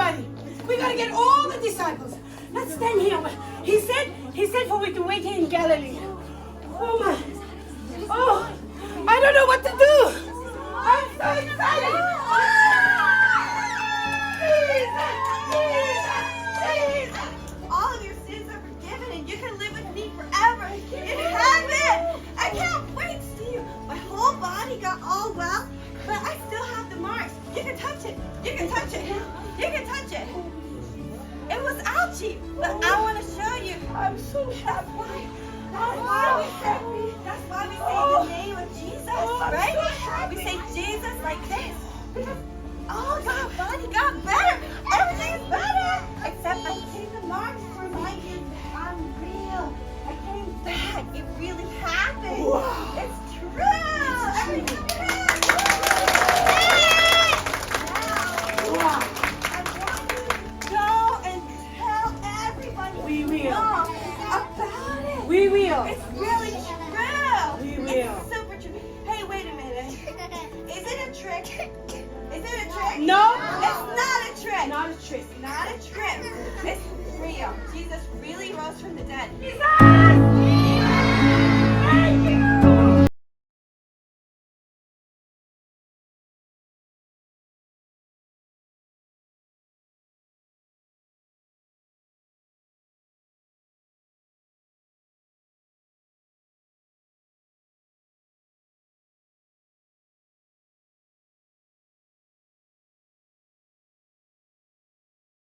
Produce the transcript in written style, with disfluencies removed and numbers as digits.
everybody. We gotta get all the disciples. Let's stand here. He said for we can wait here in Galilee. Oh my. Oh, I don't know what to do. I'm so excited. Jesus. All of your sins are forgiven and you can live with me forever in heaven. I can't wait, Steve. My whole body got all well, but I still have the marks. You can touch it. You can touch it. You can touch it. It was ouchy, but I want to show you. I'm so happy. That's why we say the name of Jesus, right? We say Jesus like this. Oh, my body got better. Everything is better. Except I take the marks to remind you that I'm real. I came back. It really happened. Wow. It's true. Everything is Wow. I want you to go and tell everybody We will. about it. We will. It's really true. We will. It's super true. Hey, wait a minute. Is it a trick? Is it a trick? No. It's not a trick. Not a trick. Not a trick. It's real. Jesus really rose from the dead. Jesus!